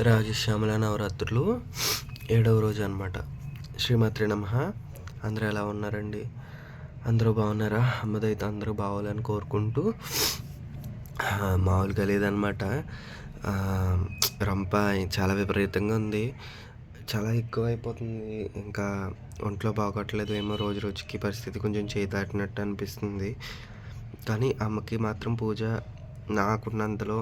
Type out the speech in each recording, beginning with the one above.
రాజశ్యామల నవరాత్రులు 7వ రోజు అనమాట. శ్రీమాత్రే నమః. అందరూ ఎలా ఉన్నారండి? అందరూ బాగున్నారా? అమ్మదైతే అందరూ బాగోవాలని కోరుకుంటూ మామూలుగా లేదనమాట. రంప చాలా విపరీతంగా ఉంది. చాలా ఎక్కువ అయిపోతుంది. ఇంకా ఒంట్లో బాగోట్లేదు ఏమో, రోజు రోజుకి పరిస్థితి కొంచెం చేయి దాటినట్టు అనిపిస్తుంది. కానీ అమ్మకి మాత్రం పూజ నాకున్నంతలో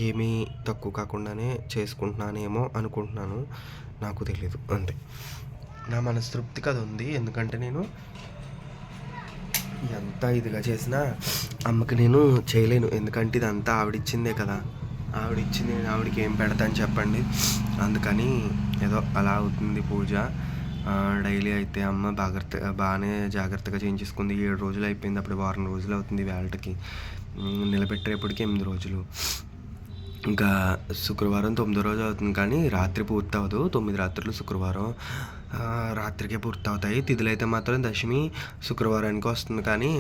ఏమీ తక్కువ కాకుండానే చేసుకుంటున్నానేమో అనుకుంటున్నాను. నాకు తెలీదు, అంతే. నా మనస్తృప్తికి అది ఉంది. ఎందుకంటే నేను ఎంత ఇదిగా చేసినా అమ్మకి నేను చేయలేను. ఎందుకంటే ఇదంతా ఆవిడిచ్చిందే కదా. ఆవిడిచ్చింది, నేను ఆవిడకి ఏం పెడతాను చెప్పండి. అందుకని ఏదో అలా అవుతుంది పూజ. డైలీ అయితే అమ్మ బాగానే జాగ్రత్తగా చేయించేసుకుంది. 7 రోజులు అయిపోయింది. అప్పుడు వారం రోజులు అవుతుంది వేళకి. నిలబెట్టేపటికి 8 రోజులు. ఇంకా శుక్రవారం 9వ రోజు అవుతుంది, కానీ రాత్రి పూర్తి అవ్వదు. 9 రాత్రులు శుక్రవారం రాత్రికే పూర్తవుతాయి. తిథులు అయితే మాత్రం దశమి శుక్రవారానికి వస్తుంది. కానీ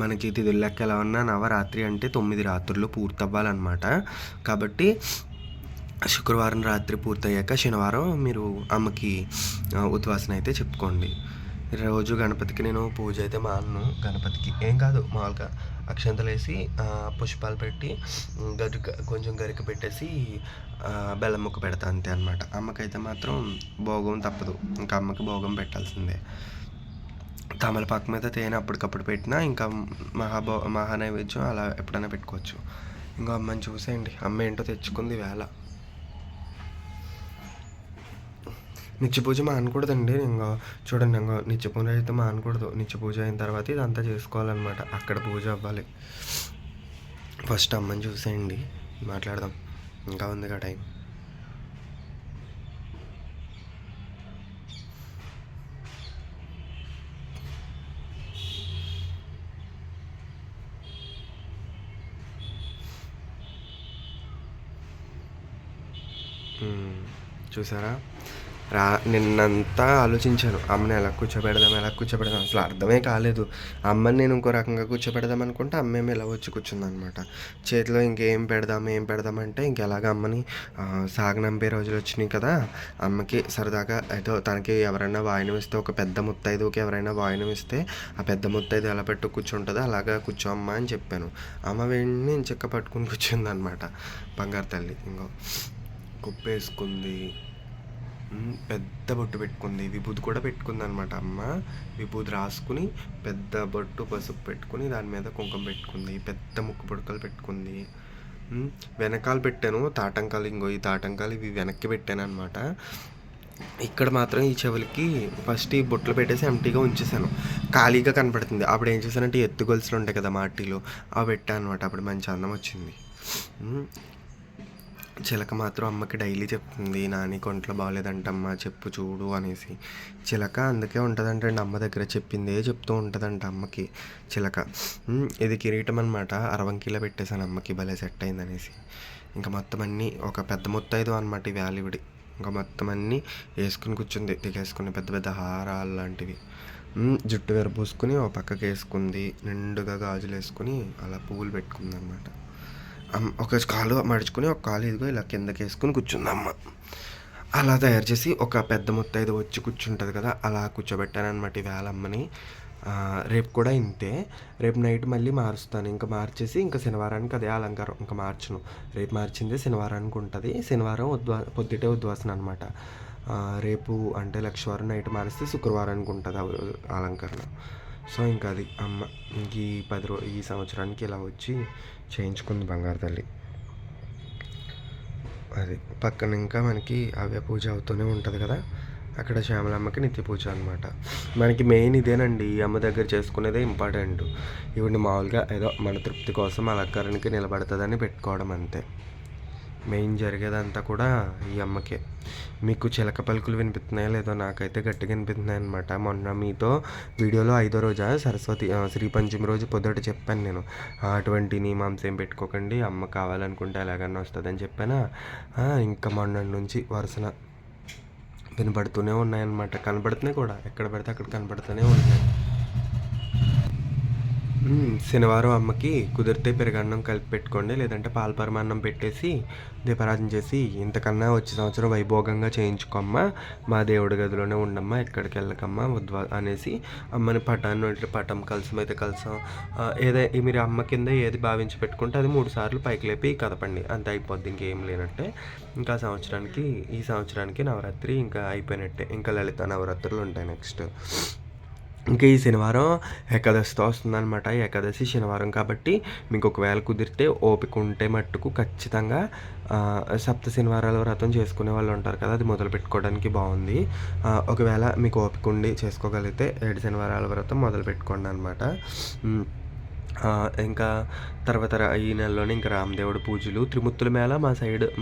మనకి తిథుల లెక్క ఎలా ఉన్నా నవరాత్రి అంటే 9 రాత్రులు పూర్తి అవ్వాలన్నమాట. కాబట్టి శుక్రవారం రాత్రి పూర్తయ్యాక శనివారం మీరు అమ్మకి ఉద్వాసన అయితే చెప్పుకోండి. రోజు గణపతికి నేను పూజ అయితే మాను. గణపతికి ఏం కాదు, మామూలుగా అక్షంతలు వేసి పుష్పాలు పెట్టి కొంచెం గరిక పెట్టేసి బెల్లం ముక్క పెడతా, అంతే అనమాట. అమ్మకైతే మాత్రం భోగం తప్పదు. ఇంకా అమ్మకి భోగం పెట్టాల్సిందే. తమలపాకు మీద తేనె అప్పటికప్పుడు పెట్టినా ఇంకా మహానైవేద్యం అలా ఎప్పుడైనా పెట్టుకోవచ్చు. ఇంకో అమ్మని చూసేయండి, అమ్మ ఏంటో తెచ్చుకుంది వేళ. నిత్య పూజ మానకూడదండి. ఇంకా చూడండి, ఇంకా నిత్య పూజ అయితే మానకూడదు. నిత్య పూజ అయిన తర్వాత ఇదంతా చేసుకోవాలన్నమాట. అక్కడ పూజ అవ్వాలి. ఫస్ట్ అమ్మని చూసేయండి, మాట్లాడదాం. ఇంకా ఉందిగా టైం. చూసారా, నిన్నంతా ఆలోచించాను అమ్మని ఎలా కూర్చోబెడదాం. అసలు అర్థమే కాలేదు. అమ్మని నేను ఇంకో రకంగా కూర్చోబెడదాం అనుకుంటే అమ్మేమో ఇలా వచ్చి కూర్చుందనమాట. చేతిలో ఇంకేం పెడదామంటే ఇంకెలాగ అమ్మని సాగనంపే రోజులు వచ్చినాయి కదా. అమ్మకి సరదాగా ఏదో తనకి ఎవరైనా వాయినం ఇస్తే, ఒక పెద్ద ముత్తైదుకి ఎవరైనా వాయినం ఇస్తే ఆ పెద్ద ముత్తైదు ఎలా పెట్టు కూర్చుంటుందో అలాగా కూర్చోమ్మా అని చెప్పాను. అమ్మ వెంటనే చెక్క పట్టుకుని కూర్చుందనమాట. బంగారు తల్లి. ఇంకో కుప్పేసుకుంది, పెద్ద బొట్టు పెట్టుకుంది, విభూతి కూడా పెట్టుకుంది అనమాట. అమ్మ విభూతి రాసుకుని పెద్ద బొట్టు పసుపు పెట్టుకుని దాని మీద కుంకుమ పెట్టుకుంది, పెద్ద ముక్కు పుడకలు పెట్టుకుంది. వెనకాల పెట్టాను తాటంకాలు. ఈ తాటంకాలు ఇవి వెనక్కి పెట్టాను అనమాట. ఇక్కడ మాత్రం ఈ చెవులకి ఫస్ట్ ఈ బొట్లు పెట్టేసి ఎంటీగా ఉంచేసాను, ఖాళీగా కనపడుతుంది. అప్పుడు ఏం చేశానంటే ఎత్తు గొలుసులు ఉంటాయి కదా మాటీలు, అవి పెట్టాను అనమాట. అప్పుడు మంచి అందం వచ్చింది. చిలక మాత్రం అమ్మకి డైలీ చెప్తుంది, నాని కొంట్లో బాగాలేదంటమ్మా చెప్పు చూడు అనేసి. చిలక అందుకే ఉంటుందంటండి, అమ్మ దగ్గర చెప్పిందే చెప్తూ ఉంటుందంట అమ్మకి చిలక. ఇది కిరీటం అనమాట. 60 కిలో పెట్టేశాను అమ్మకి, భలే సెట్ అయిందనేసి. ఇంకా మొత్తం అన్నీ ఒక పెద్ద ముత్తైదు అనమాట ఈ వ్యాలివిడి. ఇంకా మొత్తం అన్నీ వేసుకుని కూర్చుంది, దిగేసుకుని పెద్ద పెద్ద హారాలు లాంటివి. జుట్టు విరబూసుకుని ఒక పక్కకి వేసుకుంది, నిండుగా గాజులు వేసుకుని అలా పువ్వులు పెట్టుకుంది అనమాట. ఒక కాలు మడుచుకుని ఒక కాలు ఇదిగో ఇలా కిందకి వేసుకుని కూర్చుందమ్మ. అలా తయారు చేసి ఒక పెద్ద ముత్తైదు వచ్చి కూర్చుంటుంది కదా, అలా కూర్చోబెట్టాను అనమాట ఈ వేళ అమ్మని. రేపు కూడా ఇంతే. రేపు నైట్ మళ్ళీ మారుస్తాను. ఇంకా మార్చేసి ఇంకా శనివారానికి అదే అలంకారం. ఇంకా మార్చను. రేపు మార్చిందే శనివారానికి ఉంటుంది. శనివారం పొద్దుటే ఉద్వాసన అనమాట. రేపు అంటే లక్షవారం నైట్ మారిస్తే శుక్రవారానికి ఉంటుంది అలంకరణ. సో ఇంకా అది అమ్మ ఈ సంవత్సరానికి ఇలా వచ్చి చేయించుకుంది బంగారు తల్లి. అది పక్కన ఇంకా మనకి అవే పూజ అవుతూనే ఉంటుంది కదా, అక్కడ శ్యామలమ్మకి నిత్య పూజ అనమాట. మనకి మెయిన్ ఇదేనండి, ఈ అమ్మ దగ్గర చేసుకునేదే ఇంపార్టెంట్. ఇవన్నీ మామూలుగా ఏదో మన తృప్తి కోసం అలంకరణకి నిలబడుతుందని పెట్టుకోవడం, అంతే. మెయిన్ జరిగేదంతా కూడా ఈ అమ్మకే. మీకు చిలక పలుకులు వినిపిస్తున్నాయో లేదో, నాకైతే గట్టిగా వినిపిస్తున్నాయి అనమాట. మొన్న మీతో వీడియోలో 5వ రోజా సరస్వతి శ్రీ పంచమి రోజు పొద్దుట చెప్పాను నేను, అటువంటి నియమాంశం పెట్టుకోకండి, అమ్మ కావాలనుకుంటే ఎలాగన్నా వస్తుందని చెప్పానా. ఇంకా మొన్న నుంచి వరుసన వినపడుతూనే ఉన్నాయన్నమాట. కనపడుతున్నాయి కూడా, ఎక్కడ పడితే అక్కడ కనపడుతూనే ఉన్నాయి. శనివారం అమ్మకి కుదిరితే పెరుగన్నం కలిపి పెట్టుకోండి. లేదంటే పాల పరమాన్నం పెట్టేసి దీపారాధన చేసి, ఇంతకన్నా వచ్చే సంవత్సరం వైభోగంగా చేయించుకోమ్మా, మా దేవుడి గదిలోనే ఉండమ్మా, ఎక్కడికి వెళ్ళకమ్మా వద్దు అనేసి అమ్మని పటం కలసం అయితే కలసం మీరు అమ్మ కింద ఏది భావించి పెట్టుకుంటే అది 3 సార్లు పైకి లేపి కదపండి, అంత అయిపోద్ది. ఇంకేం లేనట్టే. ఇంకా ఈ సంవత్సరానికి నవరాత్రి ఇంకా అయిపోయినట్టే. ఇంకా లలిత నవరాత్రులు ఉంటాయి నెక్స్ట్. ఇంకా ఈ శనివారం ఏకాదశితో వస్తుందన్నమాట. ఏకాదశి శనివారం కాబట్టి మీకు ఒకవేళ కుదిరితే ఓపిక ఉంటే మట్టుకు ఖచ్చితంగా సప్త శనివారాల వ్రతం చేసుకునే వాళ్ళు ఉంటారు కదా, అది మొదలు పెట్టుకోవడానికి బాగుంది. ఒకవేళ మీకు ఓపిక ఉండి చేసుకోగలిగితే 7 శనివారాల వ్రతం మొదలు పెట్టుకోండి అనమాట. ఇంకా తర్వాత ఈ నెలలోనే ఇంకా రామదేవుడు పూజలు, త్రిమూర్తుల మేళ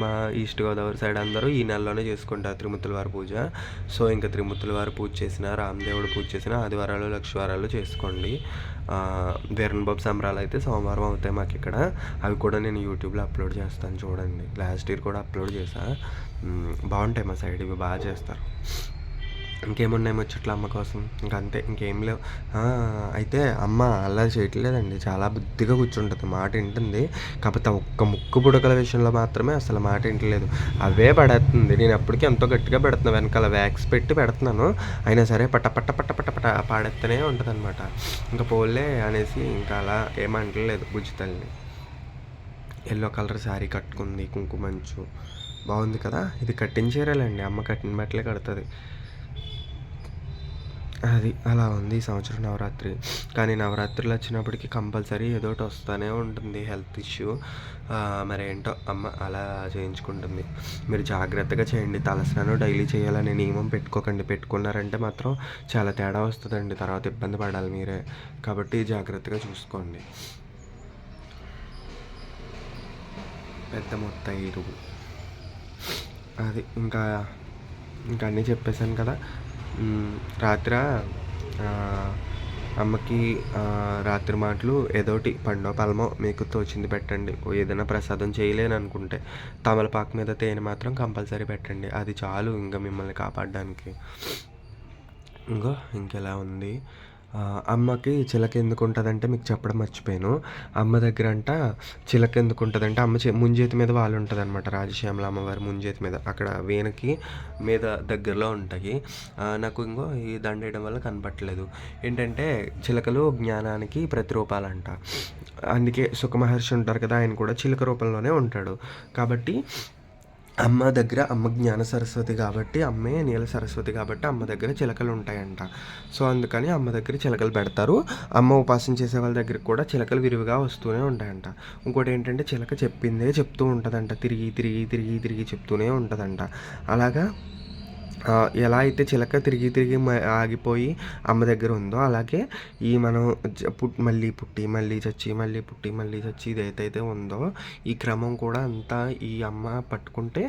మా ఈస్ట్ గోదావరి సైడ్ అందరూ ఈ నెలలోనే చేసుకుంటారు త్రిమూర్తుల వారి పూజ. సో ఇంకా త్రిమూర్తుల వారి పూజ చేసిన, రామదేవుడు పూజ చేసిన ఆదివారాలు లక్షవారాలు చేసుకోండి. వీరన్ బాబు సంబరాలు అయితే సోమవారం అవుతాయి మాకు ఇక్కడ. అవి కూడా నేను యూట్యూబ్లో అప్లోడ్ చేస్తాను, చూడండి. లాస్ట్ ఇయర్ కూడా అప్లోడ్ చేశాను. బాగుంటాయి మా సైడ్, ఇవి బాగా చేస్తారు. ఇంకేమున్నాయి ముచ్చట్లు అమ్మ కోసం, ఇంకంతే, ఇంకేం లేవు. అయితే అమ్మ అలా చేయట్లేదండి, చాలా బుద్ధిగా కూర్చుంటుంది, మాట వింటుంది. కాకపోతే ఒక్క ముక్కు పుడకల విషయంలో మాత్రమే అసలు మాట వింటలేదు, అవే పడేస్తుంది. నేను అప్పటికి ఎంతో గట్టిగా పెడుతున్నాను, వెనకాల వ్యాక్స్ పెట్టి పెడుతున్నాను, అయినా సరే పట్ట పట్ట పట్ట పట్ట పట్ట పాడేస్తూనే ఉంటుంది అనమాట. ఇంకా పోలే అనేసి ఇంకా అలా ఏమంటలేదు బుజ్జి తల్లిని. ఎల్లో కలర్ శారీ కట్టుకుంది, కుంకుమంచు బాగుంది కదా. ఇది కట్టించేరాలండి, అమ్మ కట్టిన బట్టలే కడుతుంది. అది అలా ఉంది ఈ సంవత్సరం నవరాత్రి. కానీ నవరాత్రులు వచ్చినప్పటికీ కంపల్సరీ ఏదో ఒకటి వస్తూనే ఉంటుంది, హెల్త్ ఇష్యూ. మరి ఏంటో అమ్మ అలా చేయించుకుంటుంది. మీరు జాగ్రత్తగా చేయండి, తలస్నానం డైలీ చేయాలనే నియమం పెట్టుకోకండి. పెట్టుకున్నారంటే మాత్రం చాలా తేడా వస్తుందండి, తర్వాత ఇబ్బంది పడాలి మీరే. కాబట్టి జాగ్రత్తగా చూసుకోండి. పెద్ద మొత్తం అది ఇంకా అన్నీ చెప్పేశాను కదా. రాత్రి అమ్మకి రాత్రి మాటలు ఏదోటి పండో పలమో మీకు తోచింది పెట్టండి. ఏదైనా ప్రసాదం చేయలేని అనుకుంటే తమలపాకు మీద తేనె మాత్రం కంపల్సరీ పెట్టండి, అది చాలు ఇంకా మిమ్మల్ని కాపాడడానికి. ఇంకెలా ఉంది, అమ్మకి చిలక ఎందుకు ఉంటుందంటే మీకు చెప్పడం మర్చిపోయాను. అమ్మ దగ్గర చిలక ఎందుకు ఉంటుందంటే అమ్మ ముంజేతి మీద వాళ్ళు ఉంటుంది అనమాట. రాజశ్యామల అమ్మవారి ముంజేతి మీద, అక్కడ వేణుకి మీద దగ్గరలో ఉంటాయి. నాకు ఈ దండ వేయడం వల్ల కనపట్టలేదు. ఏంటంటే చిలకలు జ్ఞానానికి ప్రతిరూపాలంట. అందుకే సుఖమహర్షి ఉంటారు కదా, ఆయన కూడా చిలక రూపంలోనే ఉంటాడు. కాబట్టి అమ్మ దగ్గర, అమ్మ జ్ఞాన సరస్వతి కాబట్టి, అమ్మే నీల సరస్వతి కాబట్టి అమ్మ దగ్గర చిలకలు ఉంటాయంట. సో అందుకని అమ్మ దగ్గర చిలకలు పెడతారు. అమ్మ ఉపాసన చేసే వాళ్ళ దగ్గర కూడా చిలకలు విరివిగా వస్తూనే ఉంటాయంట. ఇంకోటి ఏంటంటే చిలక చెప్పిందే చెప్తూ ఉంటుందంట, తిరిగి తిరిగి తిరిగి తిరిగి చెప్తూనే ఉంటుందంట. అలాగా ఎలా అయితే చిలక తిరిగి తిరిగి ఆగిపోయి అమ్మ దగ్గర ఉందో, అలాగే ఈ మనం మళ్ళీ పుట్టి మళ్ళీ చచ్చి మళ్ళీ పుట్టి మళ్ళీ చచ్చి ఇదైతే ఉందో ఈ క్రమం కూడా అంతా ఈ అమ్మ పట్టుకుంటే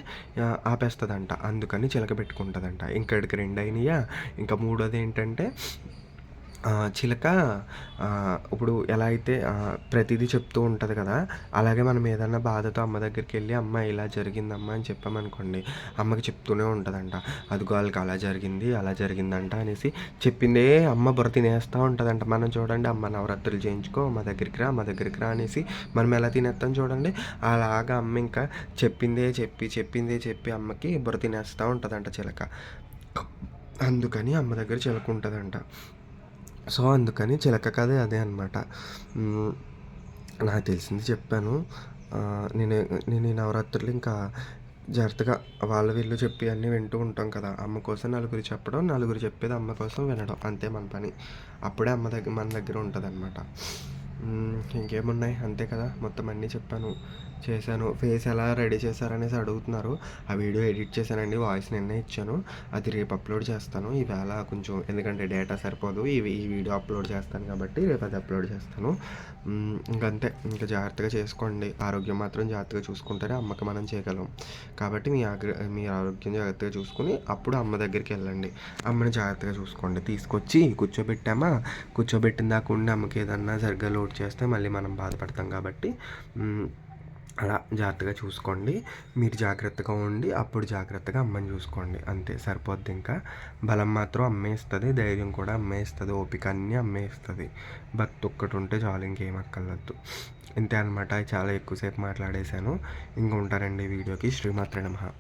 ఆపేస్తుందంట. అందుకని చిలక పెట్టుకుంటుందంట. ఇంకా ఇక్కడికి 2 అయినాయా. ఇంకా 3వది ఏంటంటే చిలక ఇప్పుడు ఎలా అయితే ప్రతిదీ చెప్తూ ఉంటుంది కదా, అలాగే మనం ఏదన్నా బాధతో అమ్మ దగ్గరికి వెళ్ళి అమ్మ ఇలా జరిగిందమ్మా అని చెప్పామనుకోండి, అమ్మకి చెప్తూనే ఉంటుందంట. అదిగో వాళ్ళకి అలా జరిగింది అలా జరిగిందంట అనేసి చెప్పిందే అమ్మ బుర్ర తినేస్తూ ఉంటుందంట. మనం చూడండి, అమ్మ నవరాత్రులు చేయించుకో, మా దగ్గరికి రా అనేసి మనం ఎలా తినేస్తాం చూడండి, అలాగా అమ్మ ఇంకా చెప్పిందే చెప్పి అమ్మకి బుర్ర తినేస్తూ ఉంటుందంట చిలక. అందుకని అమ్మ దగ్గర చిలక ఉంటుందంట. సో అందుకని చిలక కథ అదే అనమాట. నాకు తెలిసింది చెప్పాను. నేను ఈ నవరాత్రులు ఇంకా జాగ్రత్తగా వీళ్ళు చెప్పి అన్నీ వింటూ ఉంటాం కదా. అమ్మ కోసం నలుగురు చెప్పడం, నలుగురు చెప్పేది అమ్మ కోసం వినడం, అంతే మన పని. అప్పుడే మన దగ్గర ఉంటుంది అనమాట. ఇంకేమున్నాయి, అంతే కదా. మొత్తం అన్నీ చెప్పాను, చేశాను. ఫేస్ ఎలా రెడీ చేశారనేసి అడుగుతున్నారు. ఆ వీడియో ఎడిట్ చేశానండి, వాయిస్ నిన్నే ఇచ్చాను, అది రేపు అప్లోడ్ చేస్తాను. ఈవేళ కొంచెం ఎందుకంటే డేటా సరిపోదు, ఈ వీడియో అప్లోడ్ చేస్తాను కాబట్టి రేపు అది అప్లోడ్ చేస్తాను. ఇంకంతే. ఇంకా జాగ్రత్తగా చేసుకోండి, ఆరోగ్యం మాత్రం జాగ్రత్తగా చూసుకుంటేనే అమ్మకి మనం చేయగలం. కాబట్టి మీ ఆరోగ్యం జాగ్రత్తగా చూసుకుని అప్పుడు అమ్మ దగ్గరికి వెళ్ళండి. అమ్మని జాగ్రత్తగా చూసుకోండి. తీసుకొచ్చి కూర్చోబెట్టిన దాకా ఉండి అమ్మకి ఏదన్నా సరిగ్గా లోడ్ చేస్తే మళ్ళీ మనం బాధపడతాం. కాబట్టి అలా జాగ్రత్తగా చూసుకోండి. మీరు జాగ్రత్తగా ఉండి అప్పుడు జాగ్రత్తగా అమ్మని చూసుకోండి. అంతే సరిపోద్ది ఇంకా. బలం మాత్రం అమ్మే ఇస్తది. ధైర్యం కూడా అమ్మే ఇస్తది. ఓపిక అన్నీ అమ్మే ఇస్తది. భక్తి ఒక్కటి ఉంటే చాలు, ఇంకేం అక్కర్లేదు. ఇంతే అనమాట. చాలా ఎక్కువసేపు మాట్లాడేశాను. ఇంక ఉంటానండి వీడియోకి. శ్రీమాత్రే నమః.